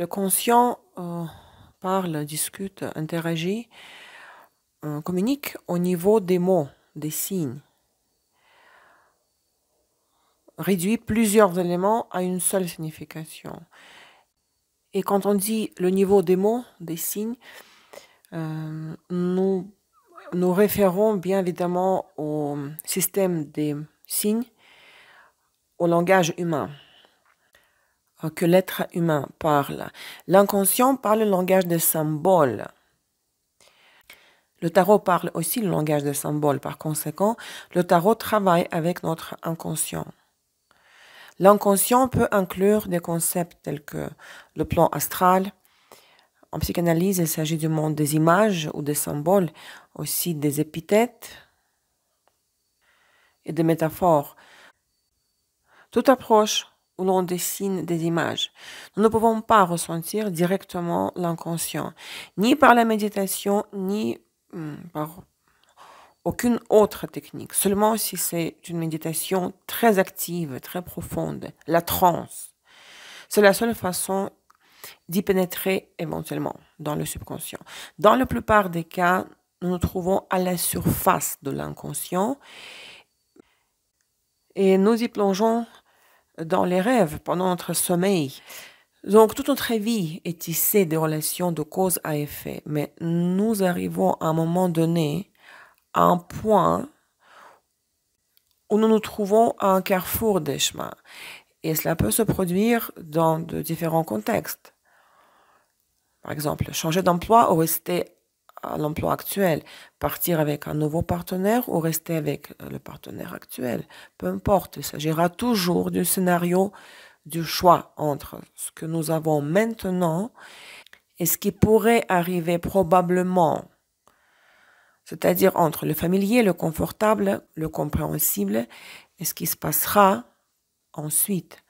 conscient parle, discute, interagit, communique au niveau des mots, des signes. Réduit plusieurs éléments à une seule signification. Et quand on dit le niveau des mots, des signes, nous référons bien évidemment au système des signes, au langage humain que l'être humain parle. L'inconscient parle le langage des symboles. Le tarot parle aussi le langage des symboles. Par conséquent, le tarot travaille avec notre inconscient. L'inconscient peut inclure des concepts tels que le plan astral. En psychanalyse, il s'agit du monde des images ou des symboles, aussi des épithètes et des métaphores. Toute approche où l'on dessine des images, nous ne pouvons pas ressentir directement l'inconscient, ni par la méditation, ni par aucune autre technique, seulement si c'est une méditation très active, très profonde, la transe. C'est la seule façon d'y pénétrer éventuellement dans le subconscient. Dans la plupart des cas, nous nous trouvons à la surface de l'inconscient et nous y plongeons dans les rêves pendant notre sommeil. Donc, toute notre vie est tissée des relations de cause à effet, mais nous arrivons à un moment donné à un point où nous nous trouvons à un carrefour des chemins. Et cela peut se produire dans de différents contextes. Par exemple, changer d'emploi ou rester à l'emploi actuel, partir avec un nouveau partenaire ou rester avec le partenaire actuel. Peu importe, il s'agira toujours du scénario du choix entre ce que nous avons maintenant et ce qui pourrait arriver probablement. C'est-à-dire entre le familier, le confortable, le compréhensible et ce qui se passera ensuite,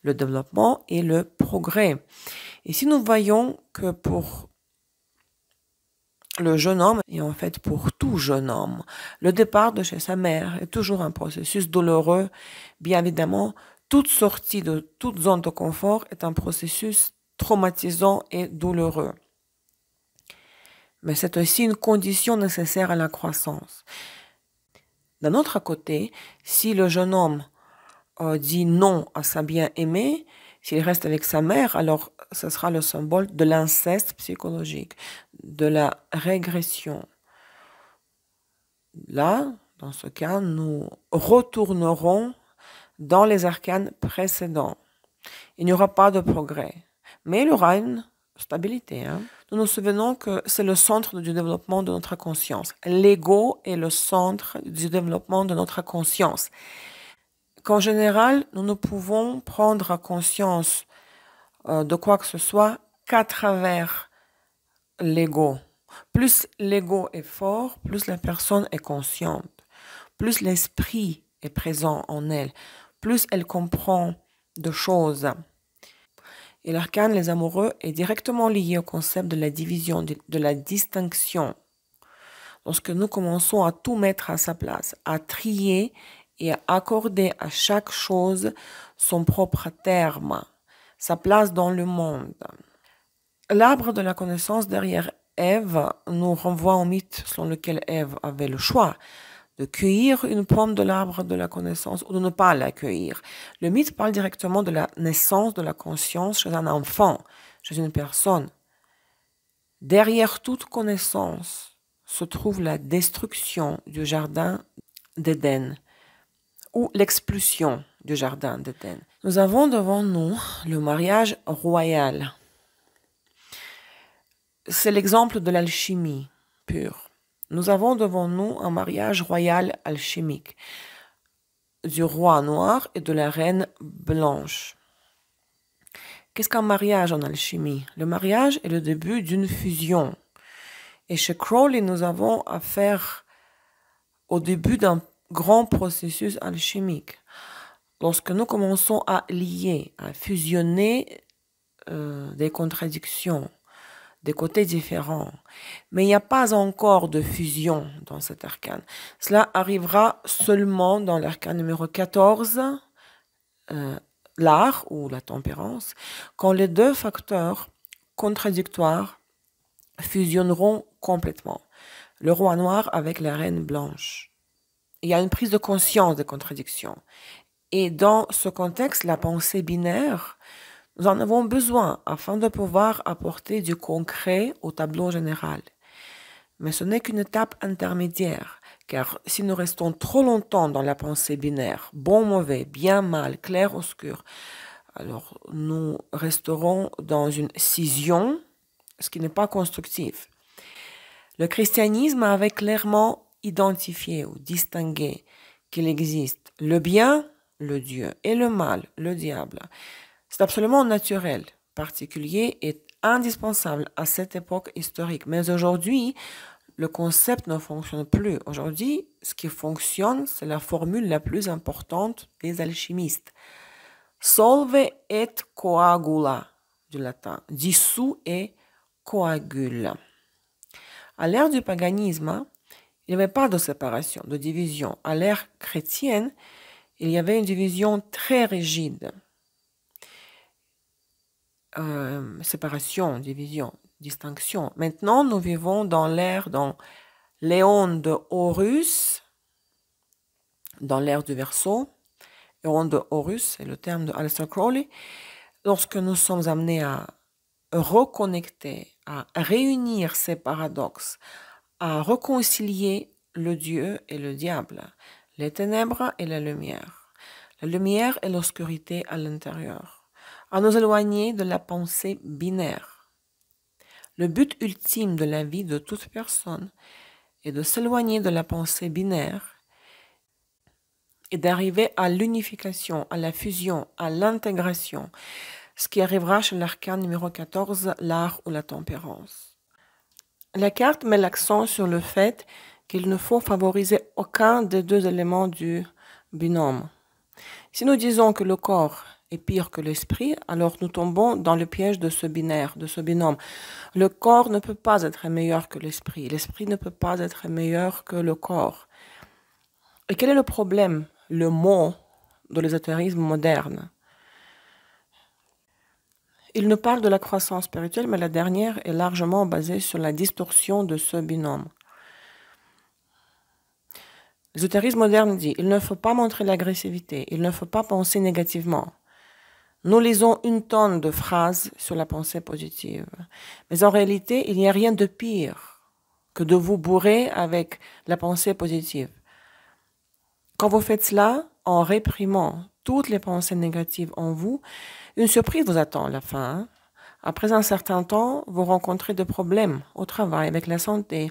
le développement et le progrès. Et si nous voyons que pour le jeune homme, et en fait pour tout jeune homme, le départ de chez sa mère est toujours un processus douloureux. Bien évidemment, toute sortie de toute zone de confort est un processus traumatisant et douloureux. Mais c'est aussi une condition nécessaire à la croissance. D'un autre côté, si le jeune homme dit non à sa bien-aimée, s'il reste avec sa mère, alors ce sera le symbole de l'inceste psychologique, de la régression. Là, dans ce cas, nous retournerons dans les arcanes précédents. Il n'y aura pas de progrès, mais il y aura une stabilité. Nous nous souvenons que c'est le centre du développement de notre conscience. L'ego est le centre du développement de notre conscience. Qu'en général, nous ne pouvons prendre conscience de quoi que ce soit qu'à travers l'ego. Plus l'ego est fort, plus la personne est consciente, plus l'esprit est présent en elle, plus elle comprend de choses. Et l'arcane, les amoureux, est directement lié au concept de la division, de la distinction. Lorsque nous commençons à tout mettre à sa place, à trier et à accorder à chaque chose son propre terme, sa place dans le monde. L'arbre de la connaissance derrière Ève nous renvoie au mythe selon lequel Ève avait le choix de cueillir une pomme de l'arbre de la connaissance ou de ne pas la cueillir. Le mythe parle directement de la naissance de la conscience chez un enfant, chez une personne. Derrière toute connaissance se trouve la destruction du jardin d'Éden ou l'expulsion du jardin d'Éden. Nous avons devant nous le mariage royal. C'est l'exemple de l'alchimie pure. Nous avons devant nous un mariage royal alchimique du roi noir et de la reine blanche. Qu'est-ce qu'un mariage en alchimie? Le mariage est le début d'une fusion. Et chez Crowley, nous avons affaire au début d'un grand processus alchimique. Lorsque nous commençons à lier, à fusionner des contradictions, des côtés différents. Mais il n'y a pas encore de fusion dans cet arcane. Cela arrivera seulement dans l'arcane numéro 14, l'art ou la tempérance, quand les deux facteurs contradictoires fusionneront complètement. Le roi noir avec la reine blanche. Il y a une prise de conscience des contradictions. Et dans ce contexte, la pensée binaire, nous en avons besoin afin de pouvoir apporter du concret au tableau général. Mais ce n'est qu'une étape intermédiaire, car si nous restons trop longtemps dans la pensée binaire, bon, mauvais, bien, mal, clair, obscur, alors nous resterons dans une scission, ce qui n'est pas constructif. Le christianisme avait clairement identifié ou distingué qu'il existe le bien, le Dieu, et le mal, le diable. C'est absolument naturel, particulier et indispensable à cette époque historique. Mais aujourd'hui, le concept ne fonctionne plus. Aujourd'hui, ce qui fonctionne, c'est la formule la plus importante des alchimistes. Solve et coagula, du latin. Dissout et coagule. À l'ère du paganisme, il n'y avait pas de séparation, de division. À l'ère chrétienne, il y avait une division très rigide. Séparation, division, distinction. Maintenant, nous vivons dans l'ère, dans l'éon de Horus, dans l'ère du Verseau. L'éon de Horus, c'est le terme de Aleister Crowley. Lorsque nous sommes amenés à reconnecter, à réunir ces paradoxes, à réconcilier le Dieu et le diable, les ténèbres et la lumière et l'obscurité à l'intérieur, à nous éloigner de la pensée binaire. Le but ultime de la vie de toute personne est de s'éloigner de la pensée binaire et d'arriver à l'unification, à la fusion, à l'intégration, ce qui arrivera chez l'arcane numéro 14, l'art ou la tempérance. La carte met l'accent sur le fait qu'il ne faut favoriser aucun des deux éléments du binôme. Si nous disons que le corps est pire que l'esprit, alors nous tombons dans le piège de ce binaire, de ce binôme. Le corps ne peut pas être meilleur que l'esprit. L'esprit ne peut pas être meilleur que le corps. Et quel est le problème, le mot de l'ésotérisme moderne? Il nous parle de la croissance spirituelle, mais la dernière est largement basée sur la distorsion de ce binôme. L'ésotérisme moderne dit, il ne faut pas montrer l'agressivité, il ne faut pas penser négativement. Nous lisons une tonne de phrases sur la pensée positive. Mais en réalité, il n'y a rien de pire que de vous bourrer avec la pensée positive. Quand vous faites cela, en réprimant toutes les pensées négatives en vous, une surprise vous attend à la fin. Après un certain temps, vous rencontrez des problèmes au travail, avec la santé.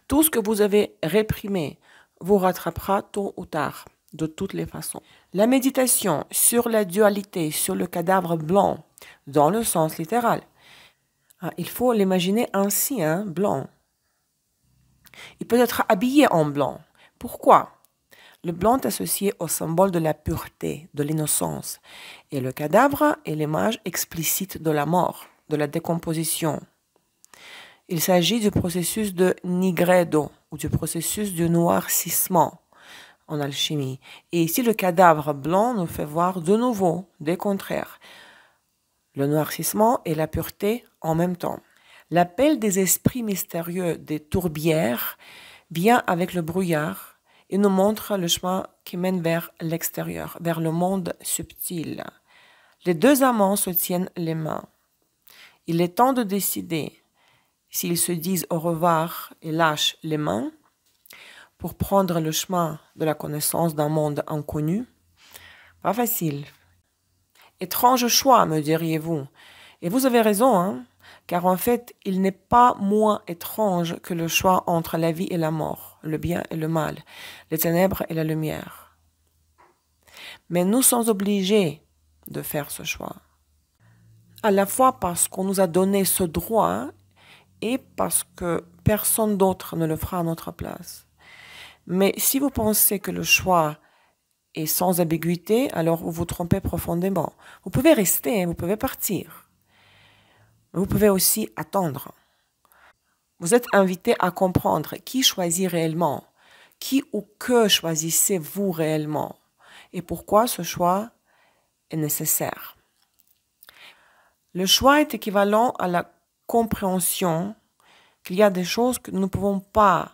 Tout ce que vous avez réprimé vous rattrapera tôt ou tard, de toutes les façons. La méditation sur la dualité, sur le cadavre blanc, dans le sens littéral. Il faut l'imaginer ainsi, blanc. Il peut être habillé en blanc. Pourquoi? Le blanc est associé au symbole de la pureté, de l'innocence. Et le cadavre est l'image explicite de la mort, de la décomposition. Il s'agit du processus de nigredo, ou du processus du noircissement en alchimie. Et ici, le cadavre blanc nous fait voir de nouveau des contraires. Le noircissement et la pureté en même temps. L'appel des esprits mystérieux des tourbières vient avec le brouillard et nous montre le chemin qui mène vers l'extérieur, vers le monde subtil. Les deux amants se tiennent les mains. Il est temps de décider s'ils se disent au revoir et lâchent les mains pour prendre le chemin de la connaissance d'un monde inconnu. Pas facile. Étrange choix, me diriez-vous. Et vous avez raison, car en fait, il n'est pas moins étrange que le choix entre la vie et la mort, le bien et le mal, les ténèbres et la lumière. Mais nous sommes obligés de faire ce choix. À la fois parce qu'on nous a donné ce droit et parce que personne d'autre ne le fera à notre place. Mais si vous pensez que le choix est sans ambiguïté, alors vous vous trompez profondément. Vous pouvez rester, vous pouvez partir. Vous pouvez aussi attendre. Vous êtes invité à comprendre qui choisit réellement, qui ou que choisissez-vous réellement et pourquoi ce choix est nécessaire. Le choix est équivalent à la compréhension qu'il y a des choses que nous ne pouvons pas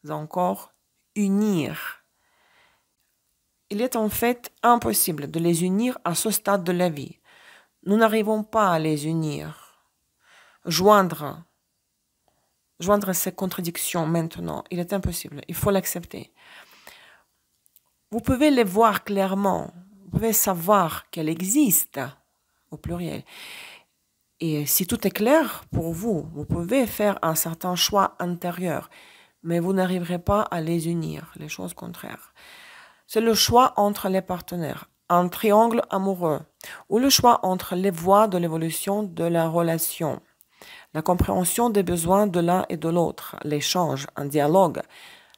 encore unir. Il est en fait impossible de les unir à ce stade de la vie. Nous n'arrivons pas à les unir. Joindre ces contradictions maintenant, il est impossible. Il faut l'accepter. Vous pouvez les voir clairement. Vous pouvez savoir qu'elles existent, au pluriel. Et si tout est clair pour vous, vous pouvez faire un certain choix intérieur, mais vous n'arriverez pas à les unir, les choses contraires. C'est le choix entre les partenaires, un triangle amoureux, ou le choix entre les voies de l'évolution de la relation, la compréhension des besoins de l'un et de l'autre, l'échange, un dialogue.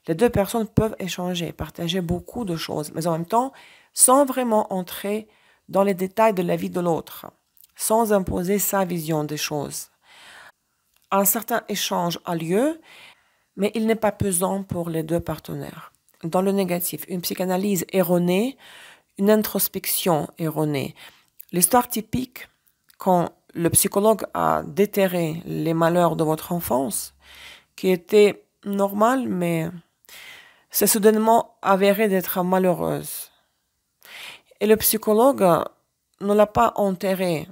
Les deux personnes peuvent échanger, partager beaucoup de choses, mais en même temps, sans vraiment entrer dans les détails de la vie de l'autre, sans imposer sa vision des choses. Un certain échange a lieu, mais il n'est pas pesant pour les deux partenaires. Dans le négatif, une psychanalyse erronée, une introspection erronée. L'histoire typique, quand le psychologue a déterré les malheurs de votre enfance, qui étaient normales, mais c'est soudainement avéré d'être malheureuse. Et le psychologue ne l'a pas enterré,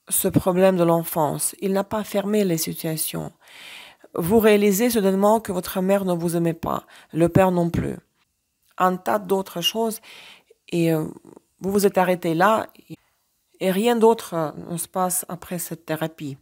ce problème de l'enfance. Il n'a pas fermé les situations. Vous réalisez soudainement que votre mère ne vous aimait pas, le père non plus. Un tas d'autres choses, et vous vous êtes arrêté là, et rien d'autre ne se passe après cette thérapie.